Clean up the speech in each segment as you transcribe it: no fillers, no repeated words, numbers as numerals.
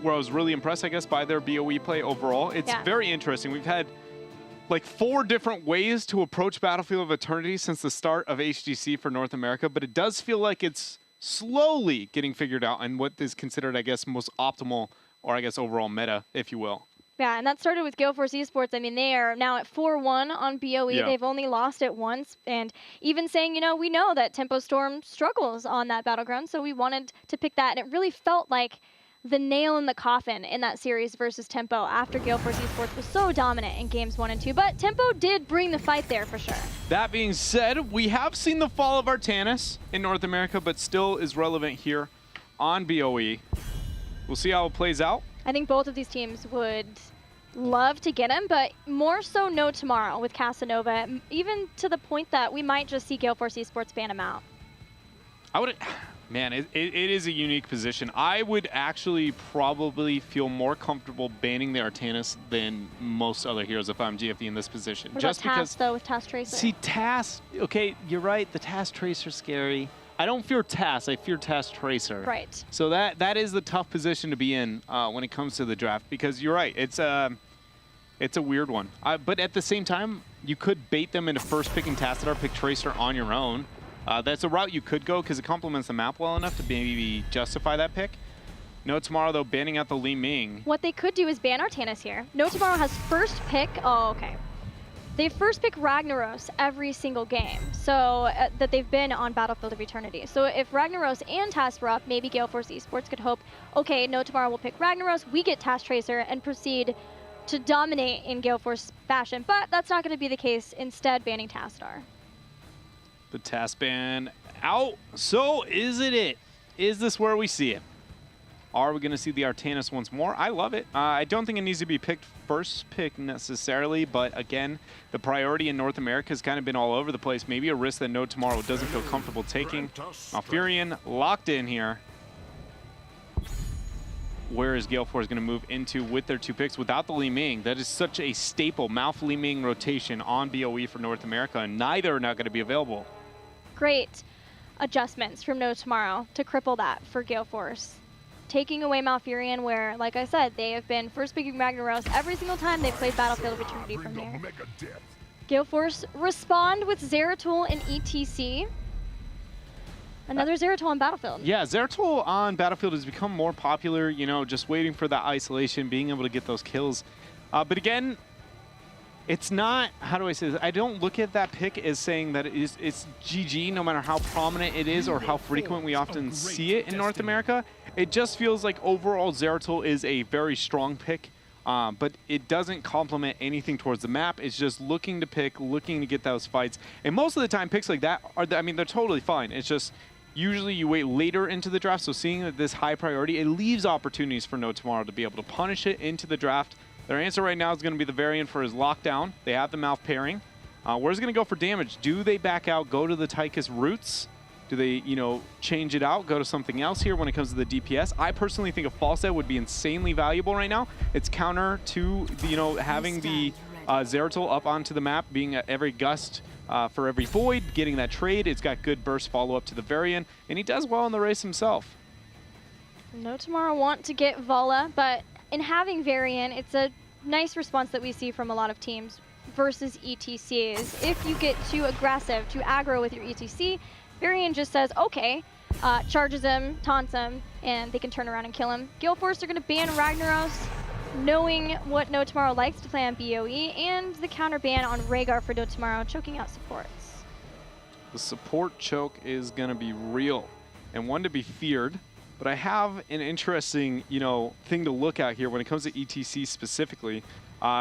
where I was really impressed, I guess, by their BOE play overall. It's very interesting. We've had like 4 different ways to approach Battlefield of Eternity since the start of HGC for North America, but it does feel like it's slowly getting figured out and what is considered, I guess, most optimal, or I guess overall meta, if you will. Yeah, and that started with Gale Force Esports. I mean, they are now at 4-1 on BOE. Yeah. They've only lost it once. And even saying, you know, we know that Tempo Storm struggles on that battleground, so we wanted to pick that. And it really felt like the nail in the coffin in that series versus Tempo after Gale Force Esports was so dominant in games 1 and 2. But Tempo did bring the fight there for sure. That being said, we have seen the fall of Artanis in North America, but still is relevant here on BOE. We'll see how it plays out. I think both of these teams would love to get him, but more so no tomorrow with Casanova, even to the point that we might just see Gale Force Esports ban him out. I would, man, it is a unique position. I would actually probably feel more comfortable banning the Artanis than most other heroes if I'm GFD in this position. What about TAS, though, with TAS Tracer? See, TAS, okay, you're right, the TAS Tracer's scary. I don't fear TAS, I fear TAS Tracer. Right. So that is the tough position to be in when it comes to the draft, because you're right, it's a weird one. But at the same time, you could bait them into first picking Tassadar, pick Tracer on your own. That's a route you could go because it complements the map well enough to maybe justify that pick. No Tomorrow, though, banning out the Li Ming. What they could do is ban Artanis here. No Tomorrow has first pick. Oh, okay. They first pick Ragnaros every single game, so that they've been on Battlefield of Eternity. So if Ragnaros and TAS were up, maybe Gale Force Esports could hope, okay, No Tomorrow will pick Ragnaros, we get TAS Tracer, and proceed to dominate in Gale Force fashion. But that's not going to be the case, instead banning Tassadar. The TAS ban out. So is it? Is this where we see it? Are we going to see the Artanis once more? I love it. I don't think it needs to be picked first pick necessarily, but again, the priority in North America has kind of been all over the place. Maybe a risk that No Tomorrow doesn't feel comfortable taking. Malfurion locked in here. Where is Gale Force going to move into with their 2 picks without the Li Ming? That is such a staple Malf Li Ming rotation on BOE for North America, and neither are not going to be available. Great adjustments from No Tomorrow to cripple that for Gale Force. Taking away Malfurion, where, like I said, they have been first picking Ragnaros every single time they've played Battlefield of Eternity from there. Gale Force respond with Zeratul and ETC. Another Zeratul on Battlefield. Yeah, Zeratul on Battlefield has become more popular, you know, just waiting for that isolation, being able to get those kills. But again, it's not, how do I say this? I don't look at that pick as saying that it's GG no matter how prominent it is or how frequent we often see it in North America. It just feels like overall Zeratul is a very strong pick, but it doesn't complement anything towards the map. It's just looking to pick, looking to get those fights. And most of the time picks like that are, I mean, they're totally fine. It's just usually you wait later into the draft, so seeing that this high priority, it leaves opportunities for No Tomorrow to be able to punish it into the draft. Their answer right now is going to be the variant for his lockdown. They have the Malf pairing. Where's it going to go for damage? Do they back out, go to the Tychus roots? Do they, you know, change it out, go to something else here when it comes to the DPS? I personally think a false set would be insanely valuable right now. It's counter to, you know, having the Zeratul up onto the map, being at every gust for every void, getting that trade. It's got good burst follow-up to the variant, and he does well in the race himself. No Tomorrow want to get Vola, but in having Varian, it's a nice response that we see from a lot of teams versus ETCs. If you get too aggressive, too aggro with your ETC, Varian just says, okay, charges him, taunts him, and they can turn around and kill him. Gale Force are going to ban Ragnaros, knowing what No Tomorrow likes to play on BOE, and the counter ban on Rhaegar for No Tomorrow, choking out supports. The support choke is going to be real and one to be feared. But I have an interesting, you know, thing to look at here when it comes to ETC specifically.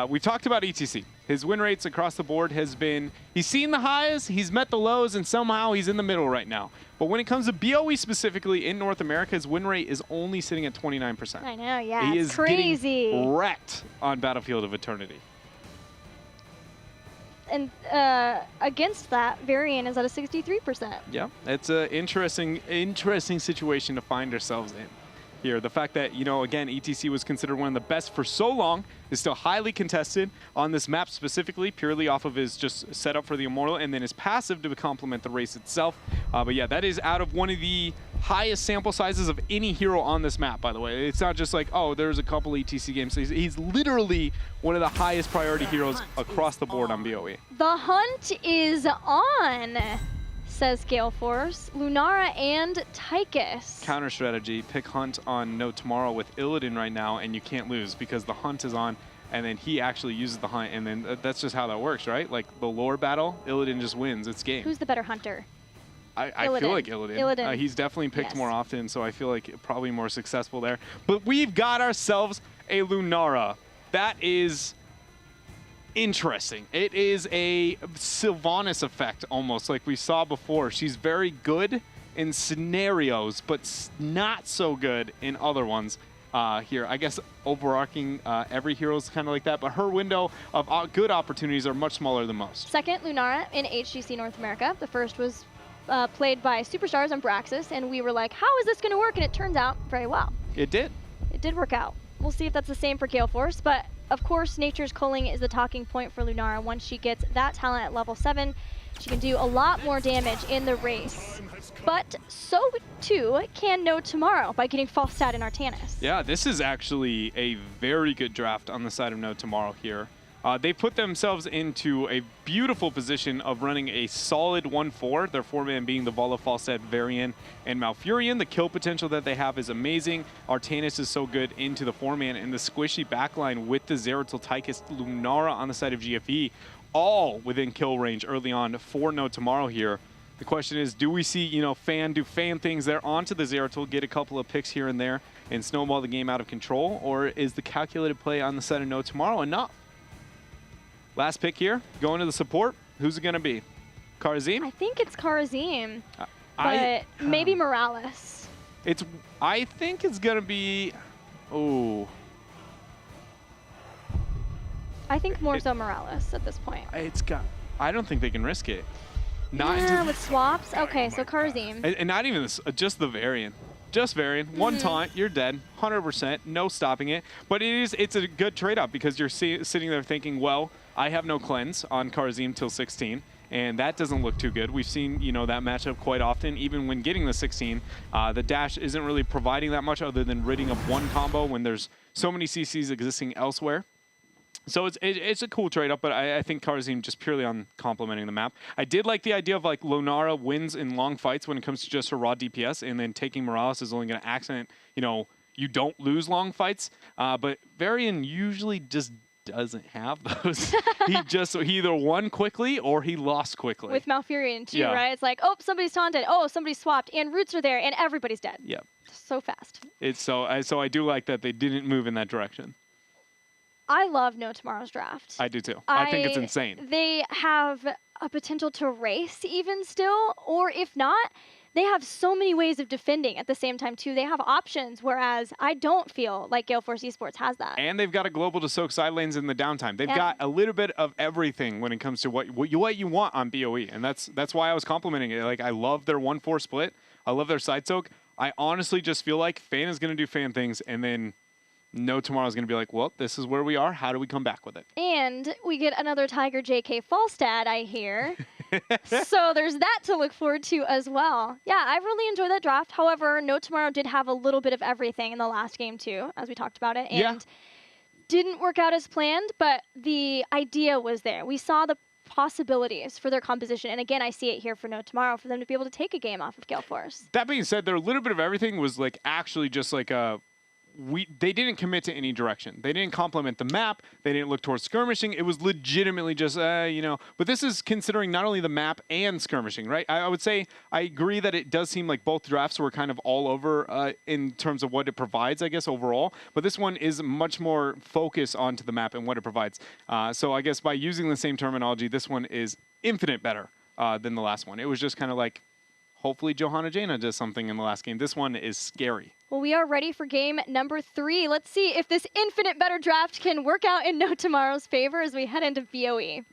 We've talked about ETC. His win rates across the board has been, he's seen the highs, he's met the lows, and somehow he's in the middle right now. But when it comes to BOE specifically in North America, his win rate is only sitting at 29%. I know, yeah, he it's is crazy. Getting wrecked on Battlefield of Eternity. And against that, Varian is at a 63%. Yeah, it's an interesting situation to find ourselves in. here. The fact that, you know, again, ETC was considered one of the best for so long is still highly contested on this map specifically, purely off of his just setup for the Immortal and then his passive to complement the race itself. But yeah, that is out of one of the highest sample sizes of any hero on this map, by the way. It's not just like, oh, there's a couple ETC games. He's literally one of the highest priority heroes across the board on BOE. The hunt is on, says Gale Force. Lunara and Tychus. Counter strategy, pick hunt on No Tomorrow with Illidan right now, and you can't lose because the hunt is on, and then he actually uses the hunt, and then that's just how that works, right? Like the lore battle, Illidan just wins. It's game. Who's the better hunter? I feel like Illidan. He's definitely picked more often, so I feel like probably more successful there. But we've got ourselves a Lunara. That is interesting. It is a Sylvanas effect almost, like we saw before. She's very good in scenarios, but not so good in other ones. Here, I guess overarching every hero is kind of like that, but her window of good opportunities are much smaller than most. Second, Lunara in HGC North America. The first was played by Superstars and Braxis, and we were like, how is this going to work? And it turns out very well. It did. It did work out. We'll see if that's the same for Gale Force, but of course, Nature's Culling is the talking point for Lunara. Once she gets that talent at level 7, she can do a lot more damage in the race. But so too can No Tomorrow by getting false stat in Artanis. Yeah, this is actually a very good draft on the side of No Tomorrow here. They put themselves into a beautiful position of running a solid 1-4, their 4-man being the Vala, Falstad, Varian, and Malfurion. The kill potential that they have is amazing. Artanis is so good into the 4-man, and the squishy backline with the Zeratul, Tychus, Lunara on the side of GFE, all within kill range early on for No Tomorrow here. The question is, do we see, you know, do fan things there onto the Zeratul, get a couple of picks here and there, and snowball the game out of control, or is the calculated play on the side of No Tomorrow enough? Last pick here, going to the support. Who's it going to be? Karazim? I think it's Karazim, but maybe Morales. I think it's going to be... Oh. I think more so Morales at this point. I don't think they can risk it. Not with swaps? Okay, so Karazim. And not even this, just the Varian. Just Varian. One taunt, you're dead. 100%. No stopping it. But it's a good trade-off because you're sitting there thinking, well, I have no cleanse on Karazim till 16, and that doesn't look too good. We've seen, you know, that matchup quite often, even when getting the 16. The dash isn't really providing that much other than ridding up one combo when there's so many CCs existing elsewhere. So it's a cool trade-up, but I think Karazim just purely on complementing the map. I did like the idea of like Lunara wins in long fights when it comes to just her raw DPS, and then taking Morales is only going to accident, you know, you don't lose long fights. But Varian usually just doesn't have those. he either won quickly or he lost quickly. With Malfurion too, right? It's like, oh, somebody's taunted. Oh, somebody swapped, and roots are there, and everybody's dead. Yeah. So fast. It's so I do like that they didn't move in that direction. I love No Tomorrow's draft. I do too. I think it's insane. They have a potential to race even still, or if not, they have so many ways of defending at the same time too. They have options, whereas I don't feel like Gale Force Esports has that. And they've got a global to soak side lanes in the downtime. They've got a little bit of everything when it comes to what you want on BOE, and that's why I was complimenting it. Like, I love their 1-4 split. I love their side soak. I honestly just feel like Fan is going to do Fan things, and then No Tomorrow's going to be like, well, this is where we are. How do we come back with it? And we get another Tiger JK Falstad, I hear. So there's that to look forward to as well. Yeah, I really enjoyed that draft. However, No Tomorrow did have a little bit of everything in the last game too, as we talked about it. And didn't work out as planned, but the idea was there. We saw the possibilities for their composition. And again, I see it here for No Tomorrow, for them to be able to take a game off of Gale Force. That being said, their little bit of everything was like actually just like a... they didn't commit to any direction. They didn't complement the map. They didn't look towards skirmishing. It was legitimately just, you know. But this is considering not only the map and skirmishing, right? I would say I agree that it does seem like both drafts were kind of all over in terms of what it provides, I guess, overall. But this one is much more focused onto the map and what it provides. So I guess by using the same terminology, this one is infinite better than the last one. It was just kind of like, hopefully Johanna Jaina does something in the last game. This one is scary. Well, we are ready for game number 3. Let's see if this infinite better draft can work out in No Tomorrow's favor as we head into BOE.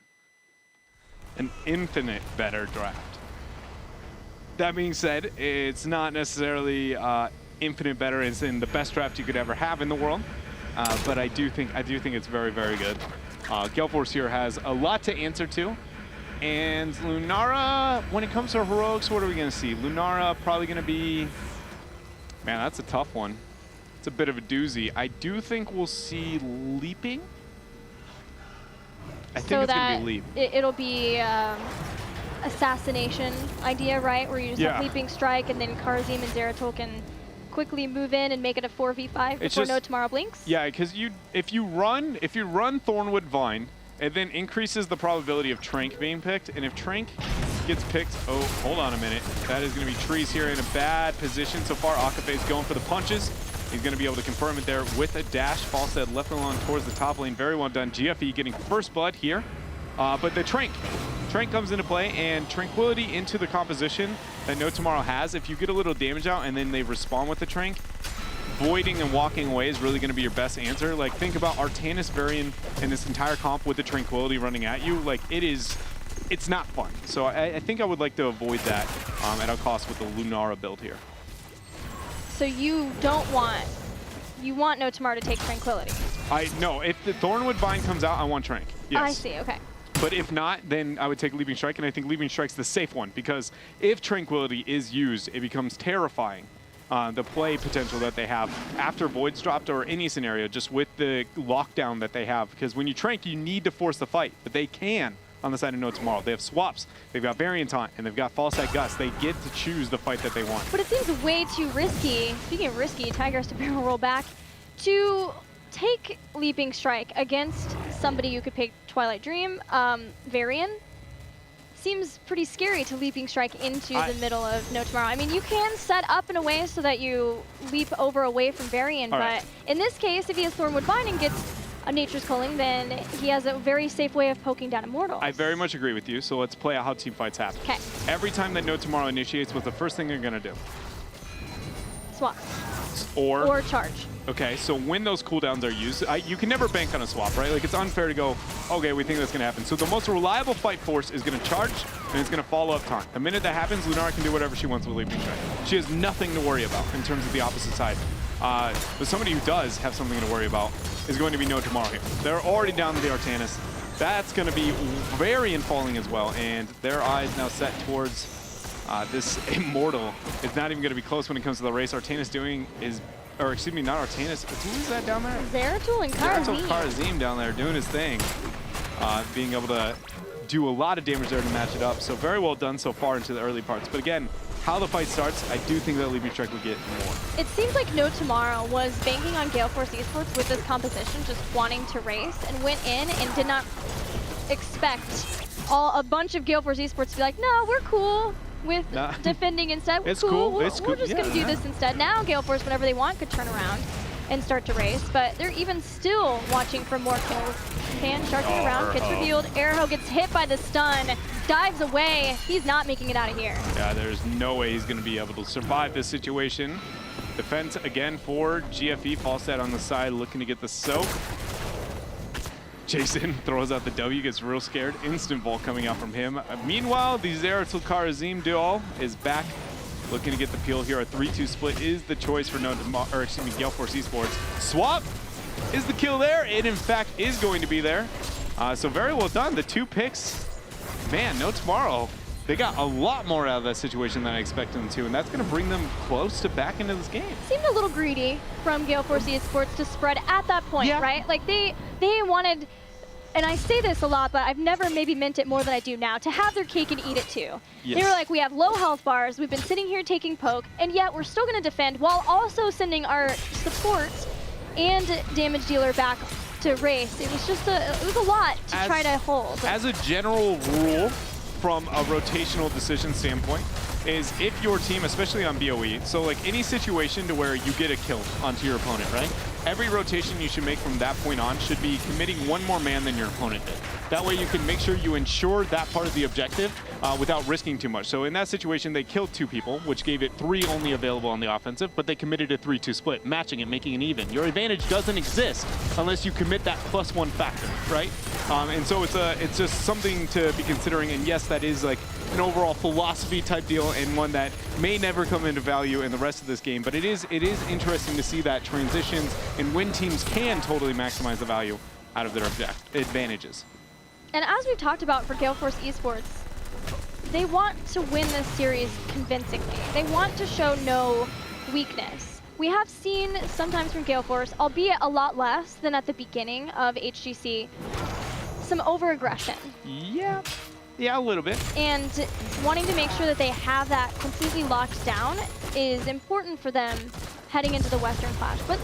An infinite better draft. That being said, it's not necessarily infinite better. It's in the best draft you could ever have in the world. But I do think it's very, very good. Gale Force here has a lot to answer to. And Lunara, when it comes to heroics, what are we going to see? Lunara probably going to be... Man, that's a tough one. It's a bit of a doozy. I do think we'll see leaping. I think it's going to be leap. It'll be assassination idea, right? Where you just have leaping strike, and then Karazim and Zeratul can quickly move in and make it a 4v5 before No Tomorrow blinks. Yeah, because if you run Thornwood Vine, it then increases the probability of Trank being picked, and if Trank gets picked, oh, hold on a minute. That is going to be Trees here in a bad position so far. Akafe's going for the punches. He's going to be able to confirm it there with a dash. Falstead left along towards the top lane. Very well done. GFE getting first blood here. But the Trank comes into play, and Tranquility into the composition that No Tomorrow has. If you get a little damage out and then they respawn with the Trank, voiding and walking away is really going to be your best answer. Like, think about Artanis Varian and this entire comp with the Tranquility running at you. Like, it's not fun. So I think I would like to avoid that at all costs with the Lunara build here. So you want No Tomorrow to take Tranquility? No, if the Thornwood Vine comes out, I want Trank. Yes. I see, okay. But if not, then I would take Leaping Strike, and I think Leaping Strike's the safe one, because if Tranquility is used, it becomes terrifying. The play potential that they have after Void's dropped or any scenario, just with the lockdown that they have. Because when you Trank, you need to force the fight, but they can on the side of No Tomorrow. They have swaps, they've got Variant on, and they've got False Side Gust. They get to choose the fight that they want. But it seems way too risky. Speaking of risky, Tiger has to barrel roll back to take Leaping Strike against somebody you could pick Twilight Dream. Varian seems pretty scary to Leaping Strike into the middle of No Tomorrow. I mean, you can set up in a way so that you leap over away from Varian, but in this case, if he has Thornwood Vine and gets a Nature's Culling, then he has a very safe way of poking down Immortals. I very much agree with you, so let's play out how team fights happen. Okay. Every time that No Tomorrow initiates, what's the first thing they're going to do? Swap. Or charge. Okay, so when those cooldowns are used, you can never bank on a swap, right? Like, it's unfair to go, okay, we think that's going to happen. So the most reliable fight force is going to charge, and it's going to follow up taunt. The minute that happens, Lunara can do whatever she wants with Leaping Strike. She has nothing to worry about in terms of the opposite side. But somebody who does have something to worry about is going to be No Tomorrow here. They're already down to the Artanis. That's going to be Varian falling as well, and their eyes now set towards this Immortal. It's not even going to be close when it comes to the race. Artanis doing is... Or excuse me, not Artanis. Who is that down there? Zeratul and Karazim. Karazim down there doing his thing. Being able to do a lot of damage there to match it up. So very well done so far into the early parts. But again, how the fight starts, I do think that Leaping Strike would get more. It seems like No Tomorrow was banking on Gale Force Esports with this composition, just wanting to race, and went in and did not expect a bunch of Gale Force Esports to be like, no, we're cool with defending instead. It's cool. We're just going to do this instead. Now Gale Force, whenever they want, could turn around and start to race, but they're even still watching for more kills. Can sharking around, gets revealed. Airho gets hit by the stun, dives away. He's not making it out of here. Yeah, there's no way he's going to be able to survive this situation. Defense again for GFE. Falstad on the side looking to get the soak. Jason throws out the W, gets real scared. Instant vault coming out from him. Meanwhile, the Zeratul Karazim duo is back, looking to get the peel here. A 3-2 split is the choice for Gale Force Esports. Swap is the kill there. It in fact is going to be there. So very well done. The 2 picks. Man, No Tomorrow. They got a lot more out of that situation than I expected them to, and that's going to bring them close to back into this game. Seemed a little greedy from Gale Force Esports to spread at that point, right? Like they wanted, and I say this a lot, but I've never maybe meant it more than I do now, to have their cake and eat it too. Yes. They were like, we have low health bars, we've been sitting here taking poke, and yet we're still going to defend while also sending our support and damage dealer back to race. It was just it was a lot to try to hold. As a general rule, from a rotational decision standpoint, is if your team, especially on BOE, so like any situation to where you get a kill onto your opponent, right? Every rotation you should make from that point on should be committing one more man than your opponent did. That way you can make sure you ensure that part of the objective without risking too much. So in that situation, they killed 2 people, which gave it 3 only available on the offensive, but they committed a 3-2 split, matching it, making it even. Your advantage doesn't exist unless you commit that +1 factor, right? And so it's just something to be considering. And yes, that is like an overall philosophy type deal and one that may never come into value in the rest of this game. But it is interesting to see that transitions and when teams can totally maximize the value out of their advantages. And as we've talked about for Gale Force Esports, they want to win this series convincingly. They want to show no weakness. We have seen sometimes from Gale Force, albeit a lot less than at the beginning of HGC, some over-aggression. Yeah, a little bit. And wanting to make sure that they have that completely locked down is important for them heading into the Western Clash. But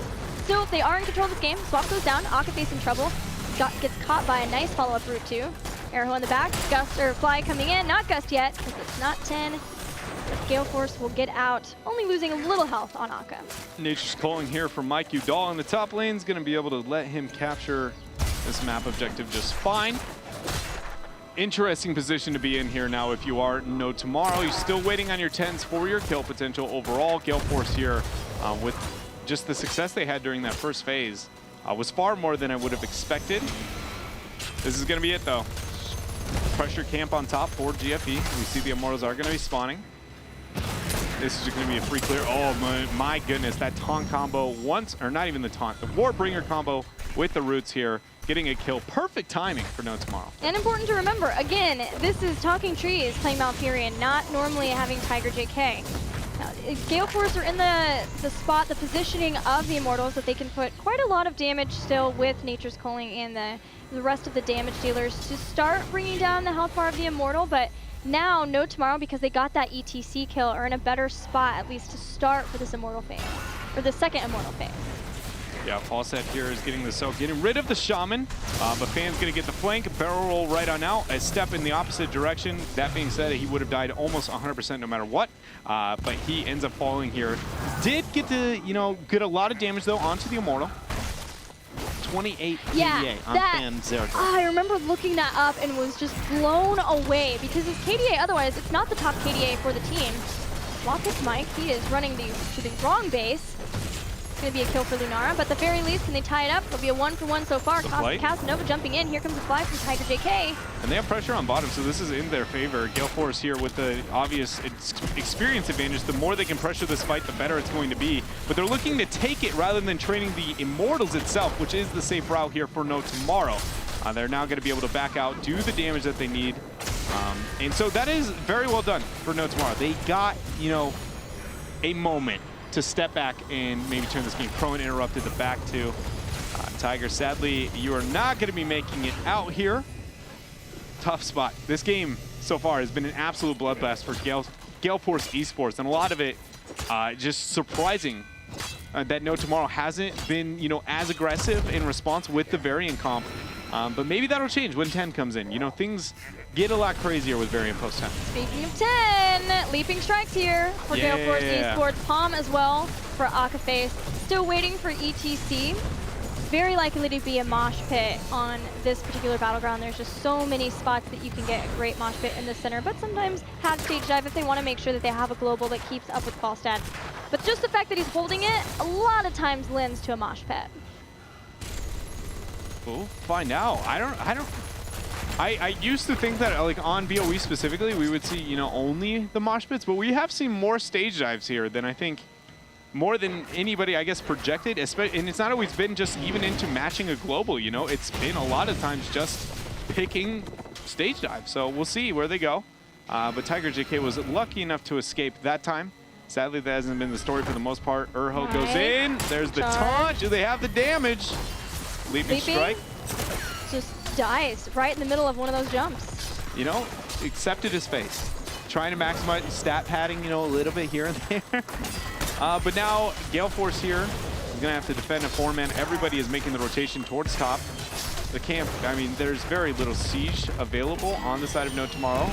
still, they are in control of this game. Swap goes down, Aka facing trouble. Gets caught by a nice follow-up route too. Arrow in the back, Gust or Fly coming in, not Gust yet, because it's not 10. But Gale Force will get out, only losing a little health on Aka. Nature's calling here for Mike Udall in the top lane. Is going to be able to let him capture this map objective just fine. Interesting position to be in here now if you are No Tomorrow. You're still waiting on your 10s for your kill potential overall. Gale Force here with just the success they had during that first phase was far more than I would have expected. This is going to be it though. Pressure camp on top for GFE. We see the Immortals are going to be spawning. This is just going to be a free clear. Oh my goodness, that taunt combo once, or not even the taunt, the Warbringer combo with the roots here, getting a kill. Perfect timing for No Tomorrow. And important to remember, again, this is Talking Trees playing Malfurion, not normally having Tiger JK. Now, Gale Force are in the spot, the positioning of the Immortals that they can put quite a lot of damage still with Nature's Calling and the rest of the damage dealers to start bringing down the health bar of the Immortal, but now No Tomorrow, because they got that ETC kill, are in a better spot at least to start for this Immortal phase, or the second Immortal phase. Yeah, Fawcett here is getting the soak, getting rid of the Shaman, but Fan's going to get the flank, barrel roll right on out, a step in the opposite direction. That being said, he would have died almost 100% no matter what, but he ends up falling here. Did get to, get a lot of damage though onto the Immortal. 28 KDA on Fan Zergo. I remember looking that up and was just blown away because his KDA, otherwise, it's not the top KDA for the team. Swap his Mike, he is running to the wrong base. It's going to be a kill for Lunara, but at the very least, can they tie it up? It'll be a 1-for-1 so far. Casanova jumping in. Here comes the fly from Tiger JK. And they have pressure on bottom, so this is in their favor. Gale Force here with the obvious experience advantage. The more they can pressure this fight, the better it's going to be. But they're looking to take it rather than training the Immortals itself, which is the safe route here for No Tomorrow. They're now going to be able to back out, do the damage that they need. And so that is very well done for No Tomorrow. They got, a moment to step back and maybe turn this game. Crone interrupted the back two. Tiger, sadly, you are not going to be making it out here. Tough spot. This game so far has been an absolute bloodbath for Gale Force Esports, and a lot of it just surprising that No Tomorrow hasn't been, as aggressive in response with the Varian comp. But maybe that'll change when 10 comes in. Things get a lot crazier with Varian post 10. Speaking of 10, leaping strikes here for Gale Force Esports. Palm as well for Aka Face. Still waiting for ETC. Very likely to be a mosh pit on this particular battleground. There's just so many spots that you can get a great mosh pit in the center, but sometimes have stage dive if they want to make sure that they have a global that keeps up with Falstad. But just the fact that he's holding it, a lot of times lends to a mosh pit. We'll find out. I used to think that on BOE specifically, we would see, only the mosh pits, but we have seen more stage dives here than I think more than anybody, I guess, projected. And it's not always been just even into matching a global, it's been a lot of times just picking stage dives. So we'll see where they go. But Tiger JK was lucky enough to escape that time. Sadly, that hasn't been the story for the most part. Urho goes in. There's the taunt. Do they have the damage? Leaping strike. Just dies right in the middle of one of those jumps. Accepted his face. Trying to maximize stat padding, a little bit here and there. But now Gale Force here is going to have to defend a 4-man. Everybody is making the rotation towards top. The camp, there's very little siege available on the side of No Tomorrow.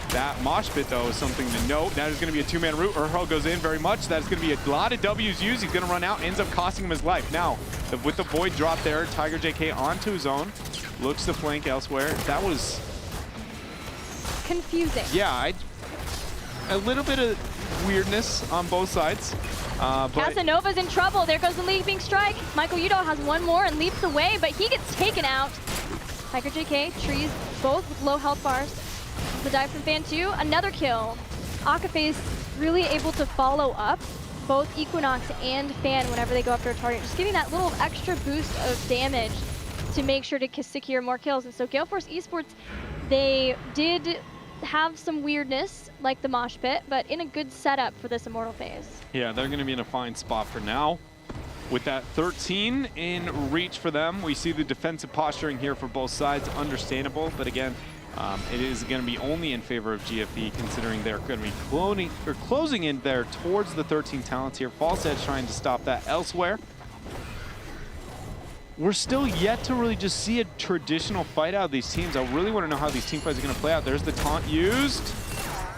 That mosh pit, though, is something to note. That is going to be a 2-man route. Urho goes in very much. That's going to be a lot of W's used. He's going to run out, ends up costing him his life. Now, with the void drop there, Tiger JK onto his own. Looks to flank elsewhere. That was confusing. Yeah, a little bit of weirdness on both sides. Casanova's in trouble. There goes the leaping strike. Michael Udall has one more and leaps away, but he gets taken out. Tiger JK, trees both with low health bars. the dive from Fan 2. Another kill. Akaface really able to follow up both Equinox and Fan whenever they go after a target, just giving that little extra boost of damage to make sure to secure more kills. And so Gale Force Esports, they did have some weirdness like the mosh pit, but in a good setup for this Immortal phase. Yeah, they're going to be in a fine spot for now. With that 13 in reach for them, we see the defensive posturing here for both sides, understandable, but again, it is going to be only in favor of GFE, considering they're going to be closing in there towards the 13 talents here. False Edge trying to stop that elsewhere. We're still yet to really just see a traditional fight out of these teams. I really want to know how these team fights are going to play out. There's the taunt used.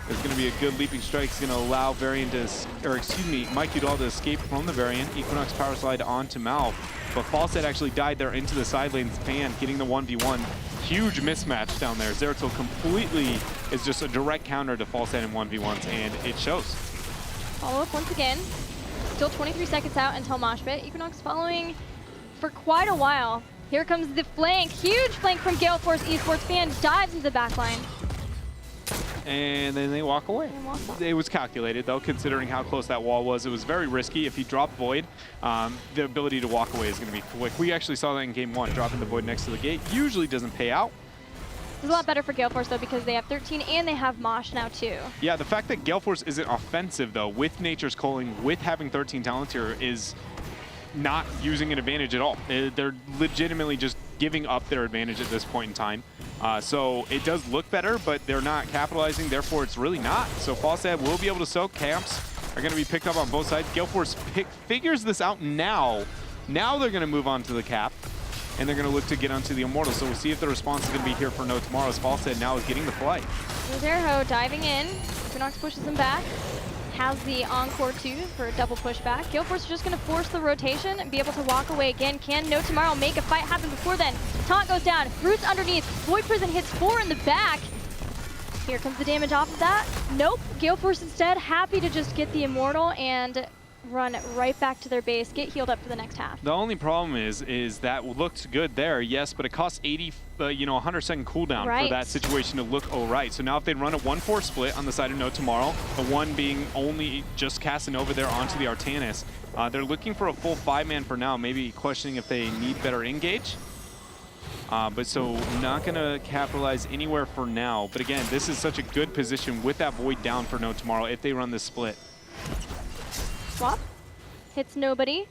There's going to be a good leaping strike. It's going to allow Varian to, or excuse me, Mike Udall to escape from the Varian. Equinox power slide onto Mal. But Falset actually died there into the side lanes. Fan getting the 1v1. Huge mismatch down there. Zeratul completely is just a direct counter to Falset in 1v1s, and it shows. Follow up once again. Still 23 seconds out until mosh pit. Equinox following for quite a while. Here comes the flank. Huge flank from Gale Force Esports. Fan dives into the backline. And then they walk away. It was calculated, though, considering how close that wall was. It was very risky. If he dropped Void, the ability to walk away is going to be quick. We actually saw that in Game 1. Dropping the Void next to the gate usually doesn't pay out. It's a lot better for Gale Force, though, because they have 13 and they have Mosh now, too. Yeah, the fact that Gale Force isn't offensive, though, with Nature's Calling, with having 13 talents here, is not using an advantage at all. They're legitimately just giving up their advantage at this point in time. So it does look better, but they're not capitalizing, therefore it's really not. So Falstad will be able to soak. Camps are going to be picked up on both sides. Gale Force figures this out now. Now they're going to move on to the cap, and they're going to look to get onto the Immortal. So we'll see if the response is going to be here for No Tomorrow, as Falstad now is getting the play. There's Erho diving in. Equinox pushes him back. Has the Encore 2 for a double pushback. Gale Force is just going to force the rotation and be able to walk away again. Can No Tomorrow make a fight happen before then? Taunt goes down. Roots underneath. Void Prison hits 4 in the back. Here comes the damage off of that. Nope. Gale Force instead happy to just get the Immortal and run right back to their base, get healed up for the next half. The only problem is that looked good there, yes, but it costs 80, 100-second cooldown for that situation to look all right. So now if they run a 1-4 split on the side of No Tomorrow, the one being only just casting over there onto the Artanis, they're looking for a full 5-man for now, maybe questioning if they need better engage. But so not going to capitalize anywhere for now. But again, this is such a good position with that Void down for No Tomorrow if they run this split. Swap. Hits nobody.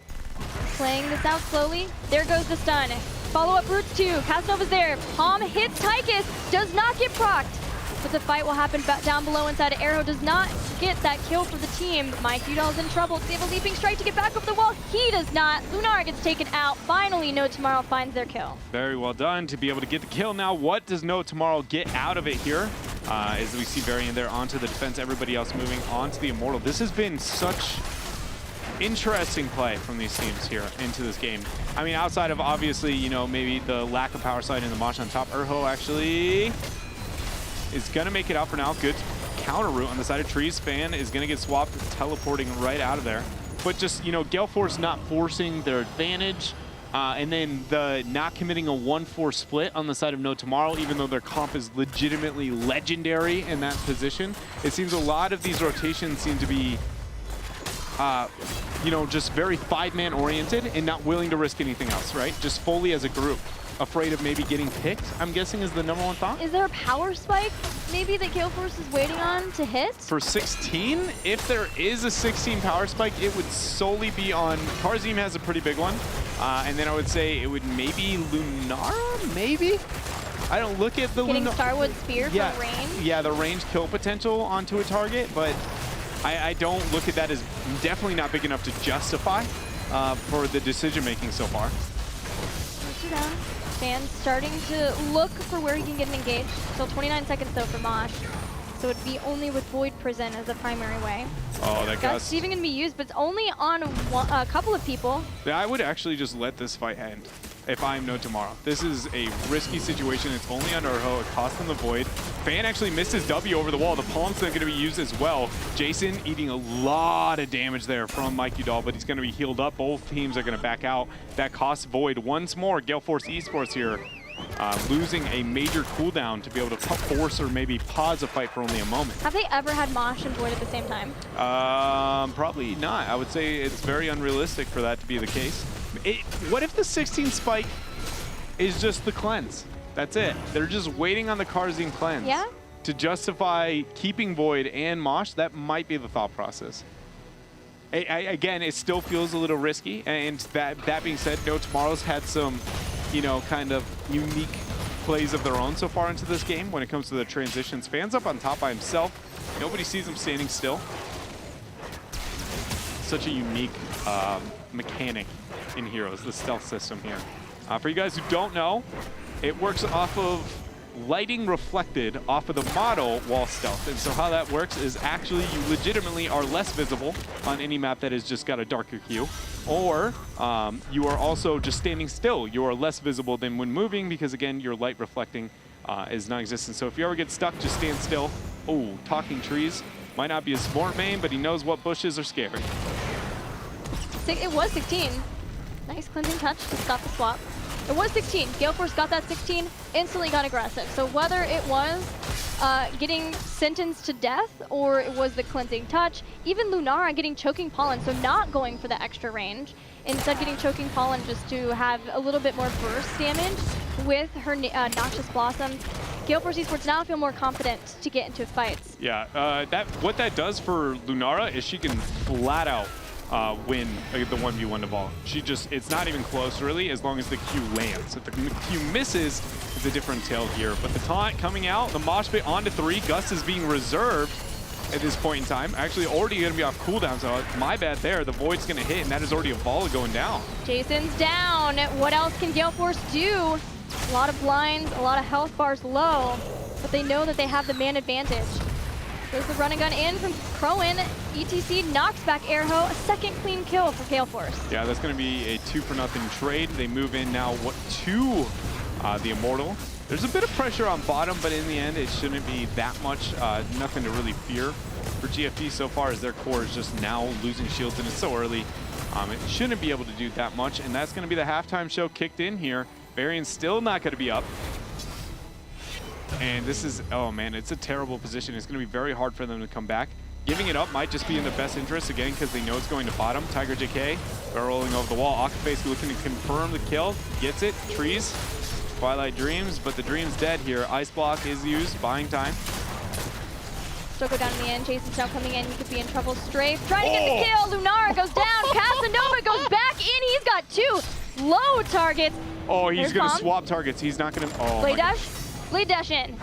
Playing this out slowly. There goes the stun. Follow-up Roots 2. Casanova's there. Palm hits Tychus. Does not get procced. But the fight will happen down below inside. Arrow does not get that kill for the team. Mike Udall's in trouble. They have a leaping strike to get back over the wall. He does not. Lunara gets taken out. Finally, No Tomorrow finds their kill. Very well done to be able to get the kill. Now, what does No Tomorrow get out of it here? As we see Varian there onto the defense, everybody else moving onto the Immortal. This has been such interesting play from these teams here into this game. I mean, outside of obviously, maybe the lack of power slide in the Mosh on top, Urho actually is going to make it out for now. Good counter route on the side of Trees. Fan is going to get swapped, teleporting right out of there. But just, Gale Force not forcing their advantage, and then the not committing a 1-4 split on the side of No Tomorrow, even though their comp is legitimately legendary in that position. It seems a lot of these rotations seem to be just very 5-man oriented and not willing to risk anything else, right? Just fully as a group. Afraid of maybe getting picked, I'm guessing, is the #1 thought. Is there a power spike maybe that Gale Force is waiting on to hit? For 16, if there is a 16 power spike, it would solely be on, Tarzim has a pretty big one. And then I would say it would maybe Lunara, maybe? I don't look at the Getting Starwood Spear for range? Yeah, the range kill potential onto a target, but I don't look at that as definitely not big enough to justify for the decision making so far. Down. Fan starting to look for where he can get an engage. Still 29 seconds though for Mosh. So it'd be only with Void Prison as the primary way. Oh, that Gust's even gonna be used, but it's only on a couple of people. I would actually just let this fight end if I'm No Tomorrow. This is a risky situation. It's only on Urho. It cost them the Void. Fan actually missed his W over the wall. The Palm's not going to be used as well. Jason eating a lot of damage there from Mike Udall, but he's going to be healed up. Both teams are going to back out. That costs Void once more. Gale Force Esports here losing a major cooldown to be able to force or maybe pause a fight for only a moment. Have they ever had Mosh and Void at the same time? Probably not. I would say it's very unrealistic for that to be the case. What if the 16 spike is just the cleanse? That's it. They're just waiting on the Karzim cleanse. Yeah? To justify keeping Void and Mosh. That might be the thought process. Again, it still feels a little risky. And that being said, No Tomorrow's had some, you know, kind of unique plays of their own so far into this game when it comes to the transitions. Fan's up on top by himself. Nobody sees him standing still. Such a unique mechanic in Heroes, the stealth system here. For you guys who don't know, it works off of lighting reflected off of the model while stealth. And so how that works is actually you legitimately are less visible on any map that has just got a darker hue. Or you are also just standing still. You are less visible than when moving because, again, your light reflecting is non-existent. So if you ever get stuck, just stand still. Oh, talking trees. Might not be a smart main, but he knows what bushes are scary. It was 16. Nice cleansing touch to stop the swap. It was 16. Gale Force got that 16, instantly got aggressive. So whether it was getting sentenced to death or it was the cleansing touch, even Lunara getting choking pollen, so not going for the extra range, instead getting choking pollen just to have a little bit more burst damage with her Noxious Blossom. Gale Force Esports now feel more confident to get into fights. Yeah, what that does for Lunara is she can flat out win the 1v1 to Vol. It's not even close really as long as the Q lands. If the Q misses, it's a different tale here. But the taunt coming out, the mosh pit onto 3, Gus is being reserved at this point in time. Actually already gonna be off cooldown, so my bad there. The Void's gonna hit, and that is already a Vol going down. Jason's down. What else can Gale Force do? A lot of blinds, a lot of health bars low, but they know that they have the man advantage. There's the run and gun in from Crowan. ETC knocks back Airho. A second clean kill for Gale Force. Yeah, that's going to be a 2-for-0 trade. They move in now to the Immortal. There's a bit of pressure on bottom, but in the end, it shouldn't be that much. Nothing to really fear for GFD so far as their core is just now losing shields, and it's so early. It shouldn't be able to do that much, and that's going to be the halftime show kicked in here. Varian's still not going to be up. And this is, oh man, it's a terrible position. It's going to be very hard for them to come back. Giving it up might just be in the best interest, again, because they know it's going to bottom. Tiger JK, rolling over the wall. Octoface looking to confirm the kill. Gets it. Trees. Twilight Dreams, but the Dream's dead here. Ice Block is used, buying time. Still go down in the end. Jason's now coming in. He could be in trouble. Strafe trying to get the kill. Lunara goes down. Casanova goes back in. He's got 2 low targets. Oh, he's going to Palm. swap targets. He's not going to, oh. Blade dash. Blade dash in.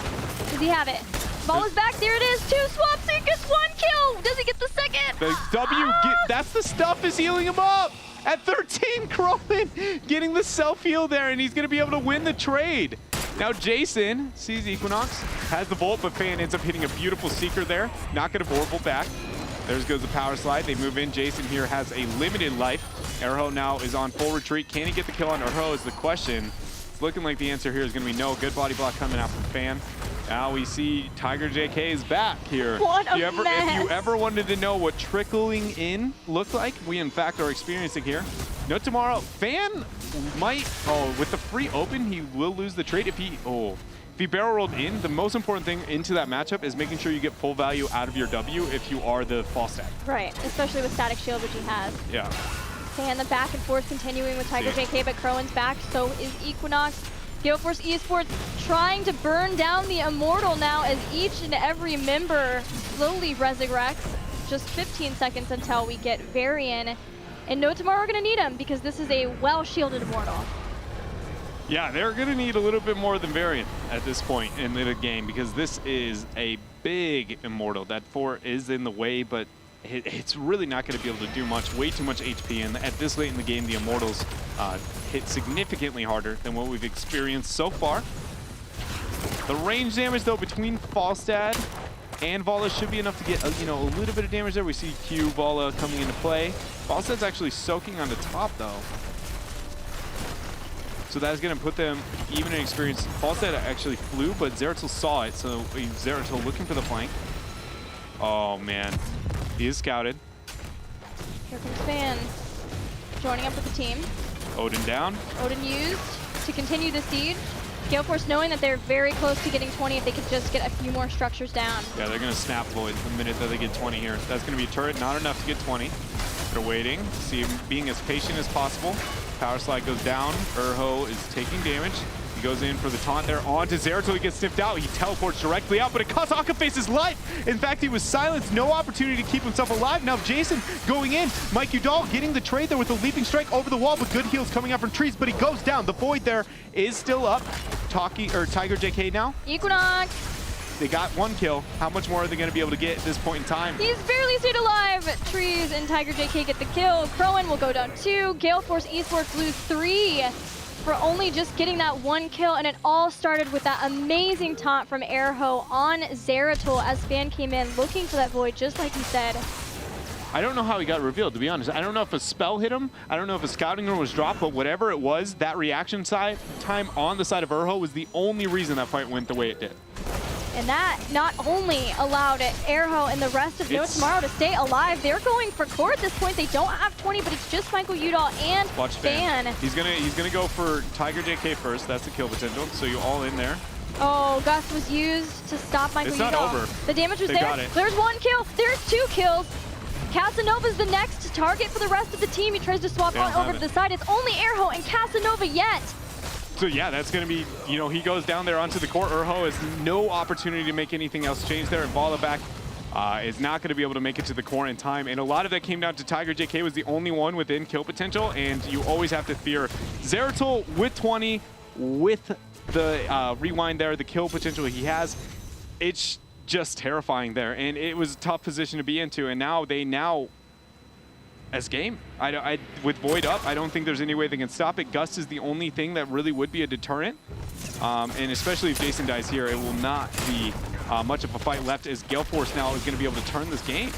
Does he have it? Ball is back. There it is. 2 swaps. He gets 1 kill. Does he get the second? The W, that's the stuff is healing him up. At 13, Crowan getting the self-heal there, and he's going to be able to win the trade. Now Jason sees Equinox, has the Volt, but Fan ends up hitting a beautiful Seeker there. Not going to Vorpal back. There goes the power slide. They move in. Jason here has a limited life. Erho now is on full retreat. Can he get the kill on Erho is the question. It's looking like the answer here is going to be no. Good body block coming out from Fan. Now we see Tiger JK is back here. What a If you ever wanted to know what trickling in looked like, we in fact are experiencing here. No Tomorrow. Fan might, with the free open, he will lose the trade if he barrel rolled in. The most important thing into that matchup is making sure you get full value out of your W if you are the fall stack. Right, especially with Static Shield, which he has. Yeah. And the back and forth continuing with Tiger JK, but Crowan's back, so is Equinox. Gale Force Esports trying to burn down the Immortal now as each and every member slowly resurrects. Just 15 seconds until we get Varian. And No Tomorrow are going to need him because this is a well-shielded Immortal. Yeah, they're going to need a little bit more than Varian at this point in the game because this is a big Immortal. That 4 is in the way, but it's really not going to be able to do much. Way too much HP, and at this late in the game, the Immortals hit significantly harder than what we've experienced so far. The range damage, though, between Falstad and Vala should be enough to get a little bit of damage there. We see Q Vala coming into play. Falstad's actually soaking on the top, though. So that's going to put them even in experience. Falstad actually flew, but Zeratul saw it, so Zeratul looking for the flank. Oh, man. He is scouted. Here comes Fan, joining up with the team. Odin down. Odin used to continue the siege. Gale Force knowing that they're very close to getting 20 if they could just get a few more structures down. Yeah, they're going to snap Void the minute that they get 20 here. That's going to be a turret, not enough to get 20. They're waiting, see him being as patient as possible. Power slide goes down. Urho is taking damage. He goes in for the taunt there onto Zera till he gets sniffed out. He teleports directly out, but it costs Akaface's life. In fact, he was silenced. No opportunity to keep himself alive. Now Jason going in. Mike Udall getting the trade there with the leaping strike over the wall, but good heals coming up from trees, but he goes down. The Void there is still up. Tiger JK now. Equinox. They got 1 kill. How much more are they going to be able to get at this point in time? He's barely stayed alive. Trees and Tiger JK get the kill. Crowan will go down 2. Gale Force Esports lose 3 for only just getting that 1 kill. And it all started with that amazing taunt from Airho on Zeratul as Fan came in looking for that Void, just like he said. I don't know how he got revealed, to be honest. I don't know if a spell hit him. I don't know if a scouting room was dropped, but whatever it was, that reaction time on the side of Urho was the only reason that fight went the way it did. And that not only allowed Airho and the rest of No Tomorrow to stay alive, they're going for core at this point. They don't have 20, but it's just Michael Udall and Fan. He's gonna go for Tiger JK first. That's the kill potential. So you all in there. Oh, Gust was used to stop Michael Udall. It's not over. The damage was They there. got it. There's 1 kill. There's 2 kills. Casanova's the next target for the rest of the team. He tries to swap on over to the side. It's only Airho and Casanova yet. So yeah, that's going to be, you know, he goes down there onto the core. Urho has no opportunity to make anything else change there. And Volleback is not going to be able to make it to the core in time. And a lot of that came down to Tiger JK was the only one within kill potential. And you always have to fear Zeratul with 20, with the rewind there, the kill potential he has. It's just terrifying there. And it was a tough position to be into. And now as game. With Void up, I don't think there's any way they can stop it. Gust is the only thing that really would be a deterrent. And especially if Jason dies here, it will not be much of a fight left as Gale Force now is going to be able to turn this game.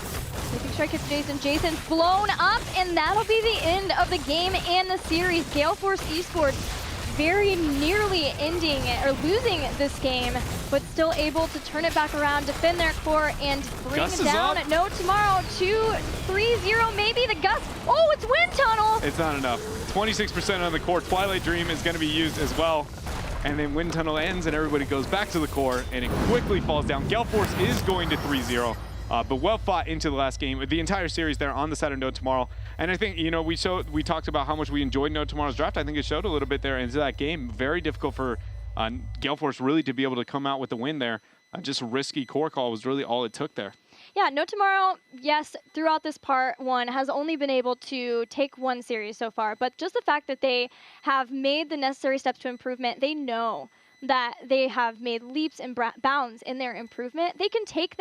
Leaping strike hits Jason. Jason's blown up, and that'll be the end of the game and the series. Gale Force Esports very nearly ending or losing this game, but still able to turn it back around, defend their core, and bring down No Tomorrow 2-3-0. Maybe the Gust. Oh, it's Wind Tunnel. It's not enough. 26% on the core. Twilight Dream is going to be used as well. And then Wind Tunnel ends, and everybody goes back to the core, and it quickly falls down. Gale Force is going to 3-0. But well fought into the last game. The entire series there on the side of No Tomorrow. And I think, you know, we talked about how much we enjoyed No Tomorrow's draft. I think it showed a little bit there into that game. Very difficult for Gale Force really to be able to come out with the win there. Just a risky core call was really all it took there. Yeah, No Tomorrow, yes, throughout this part 1 has only been able to take 1 series so far. But just the fact that they have made the necessary steps to improvement, they know that they have made leaps and bounds in their improvement. They can take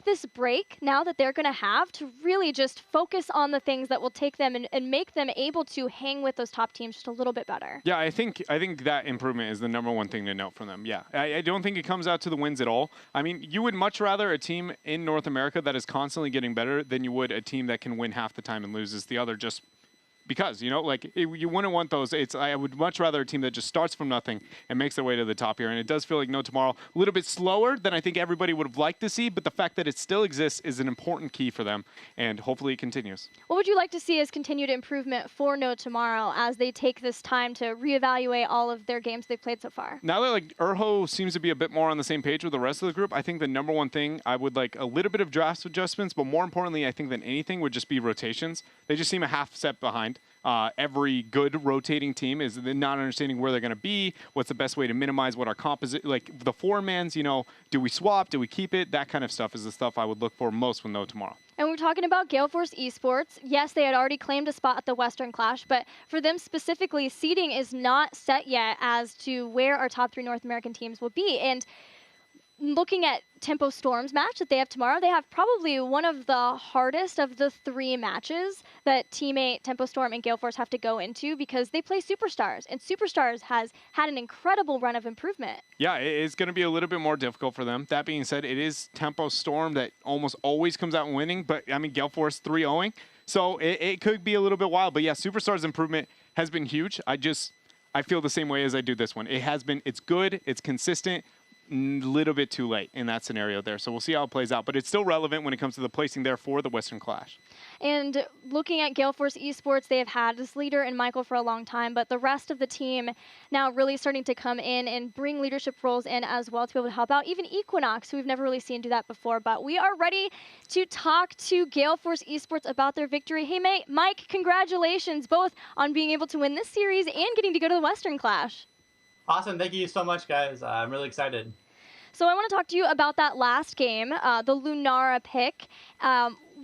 this break now that they're going to have to really just focus on the things that will take them and make them able to hang with those top teams just a little bit better. Yeah, I think that improvement is the #1 thing to note from them. Yeah, I don't think it comes out to the wins at all. I mean, you would much rather a team in North America that is constantly getting better than you would a team that can win half the time and loses the other just because, you know, like you wouldn't want those. I would much rather a team that just starts from nothing and makes their way to the top here. And it does feel like No Tomorrow a little bit slower than I think everybody would have liked to see. But the fact that it still exists is an important key for them. And hopefully it continues. What would you like to see as continued improvement for No Tomorrow as they take this time to reevaluate all of their games they've played so far? Now that like Urho seems to be a bit more on the same page with the rest of the group, I think the #1 thing I would like a little bit of draft adjustments. But more importantly, I think than anything would just be rotations. They just seem a half step behind. Every good rotating team is not understanding where they're going to be, what's the best way to minimize what our composite, like the 4-mans, you know, do we swap, do we keep it? That kind of stuff is the stuff I would look for most with No Tomorrow. And we're talking about Gale Force Esports. Yes, they had already claimed a spot at the Western Clash, but for them specifically, seeding is not set yet as to where our top 3 North American teams will be. And looking at Tempo Storm's match that they have tomorrow, they have probably one of the hardest of the 3 matches that teammate Tempo Storm and Gale Force have to go into because they play Superstars, and Superstars has had an incredible run of improvement. Yeah, it's going to be a little bit more difficult for them. That being said, it is Tempo Storm that almost always comes out winning, but I mean, Gale Force 3-0ing, so it could be a little bit wild. But yeah, Superstars' improvement has been huge. I feel the same way as I do this one. It's good, it's consistent. little bit too late in that scenario there. So we'll see how it plays out. But it's still relevant when it comes to the placing there for the Western Clash. And looking at Gale Force Esports, they have had this leader in Michael for a long time, but the rest of the team now really starting to come in and bring leadership roles in as well to be able to help out. Even Equinox, who we've never really seen do that before. But we are ready to talk to Gale Force Esports about their victory. Hey, Mike, congratulations both on being able to win this series and getting to go to the Western Clash. Awesome. Thank you so much, guys. I'm really excited. So I want to talk to you about that last game, the Lunara pick.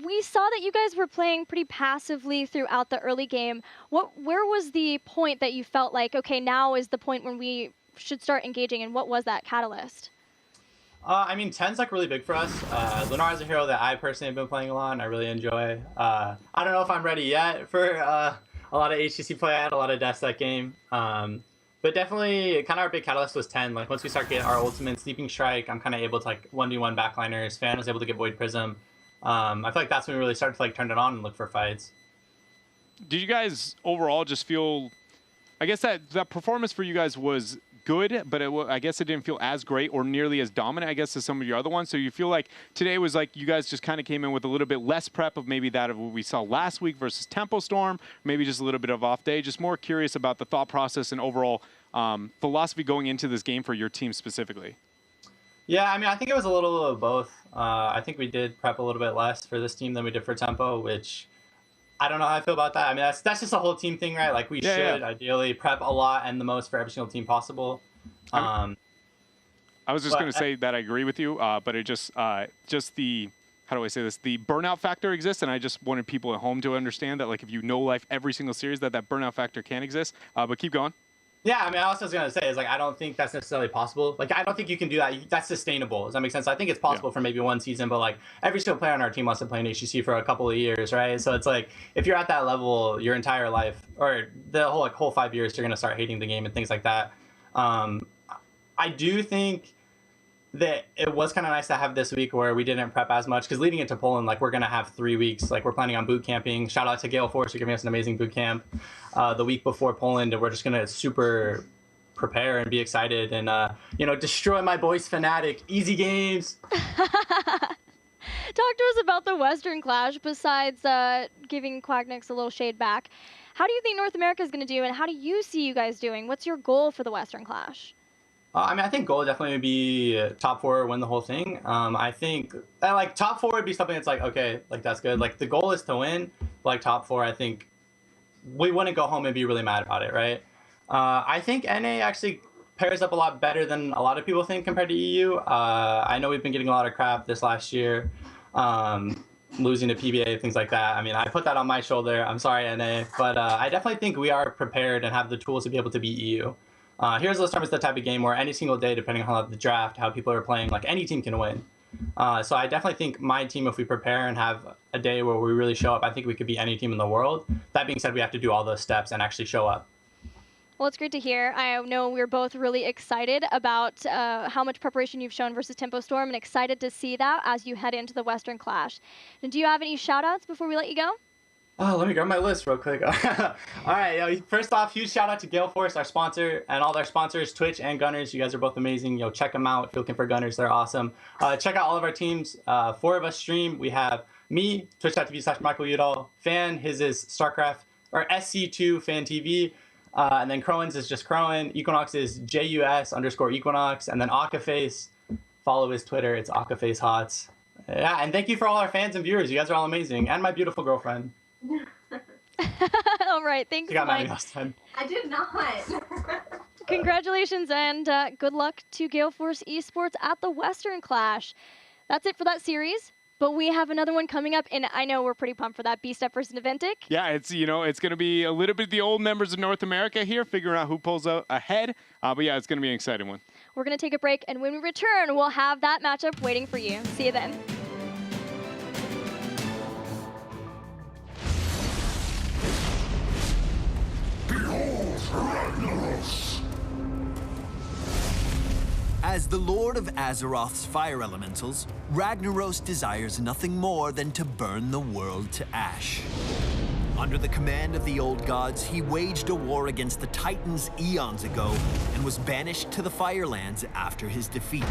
We saw that you guys were playing pretty passively throughout the early game. Where was the point that you felt like, okay, now is the point when we should start engaging, and what was that catalyst? I mean, 10's like really big for us. Lunara is a hero that I personally have been playing a lot and I really enjoy. I don't know if I'm ready yet for a lot of HGC play. I had a lot of deaths that game. But definitely, kind of our big catalyst was 10. Like, once we start getting our ultimate Sleeping Strike, I'm kind of able to, like, 1v1 backliners. Fan was able to get Void Prism. I feel like that's when we really started to, like, turn it on and look for fights. Did you guys overall just feel... I guess that performance for you guys was good, but I guess it didn't feel as great or nearly as dominant, I guess, as some of your other ones. So you feel like today was like you guys just kind of came in with a little bit less prep of maybe that of what we saw last week versus Tempo Storm, maybe just a little bit of off day. Just more curious about the thought process and overall philosophy going into this game for your team specifically. Yeah, I mean, I think it was a little of both. I think we did prep a little bit less for this team than we did for Tempo, which I don't know how I feel about that. I mean, that's just a whole team thing, right? Like, we should ideally prep a lot and the most for every single team possible. I was just going to say that I agree with you, but it just the, how do I say this? The burnout factor exists, and I just wanted people at home to understand that, like, if you know life every single series, that burnout factor can exist. But keep going. Yeah, I mean, I was going to say is, like, I don't think that's necessarily possible. Like, I don't think you can do that. That's sustainable. Does that make sense? I think it's possible for maybe one season, but, like, every single player on our team wants to play in HGC for a couple of years, right? So it's like, if you're at that level your entire life, or the whole 5 years, you're going to start hating the game and things like that. I do think that it was kind of nice to have this week where we didn't prep as much, because leading into Poland, like, we're going to have 3 weeks. Like, we're planning on boot camping. Shout out to Gale Force for giving us an amazing boot camp the week before Poland, and we're just going to super prepare and be excited and, you know, destroy my boys Fnatic. Easy games. Talk to us about the Western Clash, besides giving Quagnix a little shade back. How do you think North America is going to do, and how do you see you guys doing? What's your goal for the Western Clash? I mean, I think goal definitely would be top 4, win the whole thing. I think like top 4 would be something that's like, okay, like that's good. Like the goal is to win, but like top 4, I think we wouldn't go home and be really mad about it, right? I think NA actually pairs up a lot better than a lot of people think compared to EU. I know we've been getting a lot of crap this last year, losing to PBA, things like that. I mean, I put that on my shoulder. I'm sorry, NA, but I definitely think we are prepared and have the tools to be able to beat EU. Heroes of the Storm is the type of game where any single day, depending on the draft, how people are playing, like any team can win. So I definitely think my team, if we prepare and have a day where we really show up, I think we could beat any team in the world. That being said, we have to do all those steps and actually show up. Well, it's great to hear. I know we're both really excited about how much preparation you've shown versus Tempo Storm, and excited to see that as you head into the Western Clash. And do you have any shout-outs before we let you go? Oh, let me grab my list real quick. All right, first off, huge shout out to Gale Force, our sponsor, and all their sponsors, Twitch and Gunners. You guys are both amazing. Check them out if you're looking for Gunners. They're awesome. Check out all of our teams. 4 of us stream. We have me, twitch.tv/Michael Udall. Fan, his is StarCraft, or SC2 Fan TV. And then Crowan's is just Crowan. Equinox is JUS_Equinox. And then Akaface, follow his Twitter. It's AkafaceHots. Yeah, and thank you for all our fans and viewers. You guys are all amazing. And my beautiful girlfriend. All right, thanks, you got Mike. last time. I did not. Congratulations, and good luck to Gale Force Esports at the Western Clash. That's it for that series, but we have another one coming up, and I know we're pretty pumped for that. B-Step versus Naventic. Yeah, it's it's going to be a little bit the old members of North America here, figuring out who pulls out ahead. But yeah, it's going to be an exciting one. We're going to take a break, and when we return, we'll have that matchup waiting for you. See you then. As the Lord of Azeroth's fire elementals, Ragnaros desires nothing more than to burn the world to ash. Under the command of the old gods, he waged a war against the Titans eons ago and was banished to the Firelands after his defeat.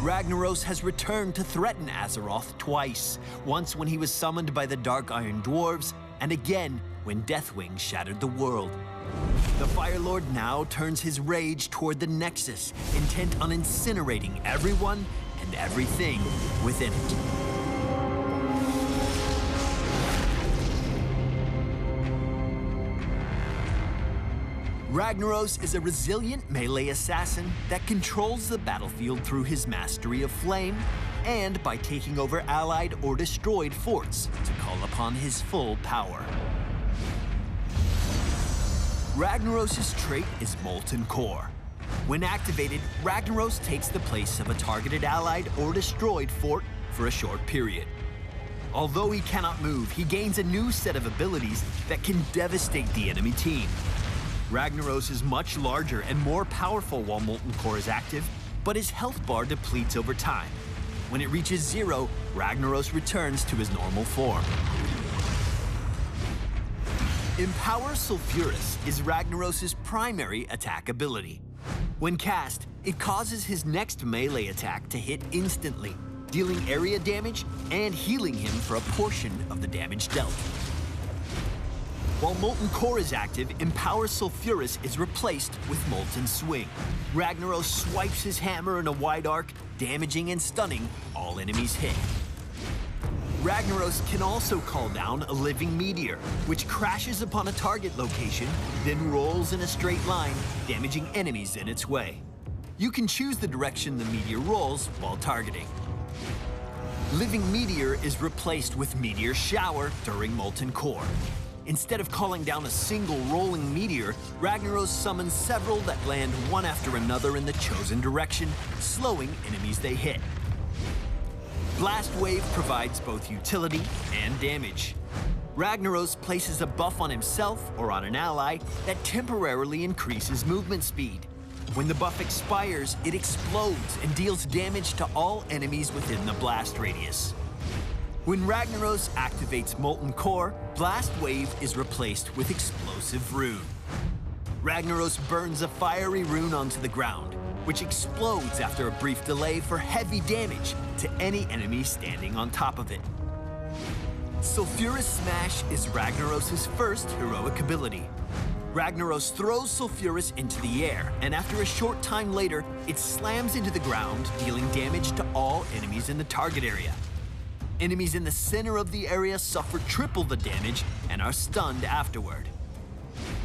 Ragnaros has returned to threaten Azeroth twice, once when he was summoned by the Dark Iron Dwarves, and again when Deathwing shattered the world. The Fire Lord now turns his rage toward the Nexus, intent on incinerating everyone and everything within it. Ragnaros is a resilient melee assassin that controls the battlefield through his mastery of flame and by taking over allied or destroyed forts to call upon his full power. Ragnaros' trait is Molten Core. When activated, Ragnaros takes the place of a targeted allied or destroyed fort for a short period. Although he cannot move, he gains a new set of abilities that can devastate the enemy team. Ragnaros is much larger and more powerful while Molten Core is active, but his health bar depletes over time. When it reaches 0, Ragnaros returns to his normal form. Empower Sulfuras is Ragnaros' primary attack ability. When cast, it causes his next melee attack to hit instantly, dealing area damage and healing him for a portion of the damage dealt. While Molten Core is active, Empower Sulfuras is replaced with Molten Swing. Ragnaros swipes his hammer in a wide arc, damaging and stunning all enemies hit. Ragnaros can also call down a living meteor, which crashes upon a target location, then rolls in a straight line, damaging enemies in its way. You can choose the direction the meteor rolls while targeting. Living Meteor is replaced with Meteor Shower during Molten Core. Instead of calling down a single rolling meteor, Ragnaros summons several that land one after another in the chosen direction, slowing enemies they hit. Blast Wave provides both utility and damage. Ragnaros places a buff on himself or on an ally that temporarily increases movement speed. When the buff expires, it explodes and deals damage to all enemies within the blast radius. When Ragnaros activates Molten Core, Blast Wave is replaced with Explosive Rune. Ragnaros burns a fiery rune onto the ground, which explodes after a brief delay for heavy damage to any enemy standing on top of it. Sulfuras Smash is Ragnaros' first heroic ability. Ragnaros throws Sulfuras into the air, and after a short time later, it slams into the ground, dealing damage to all enemies in the target area. Enemies in the center of the area suffer triple the damage and are stunned afterward.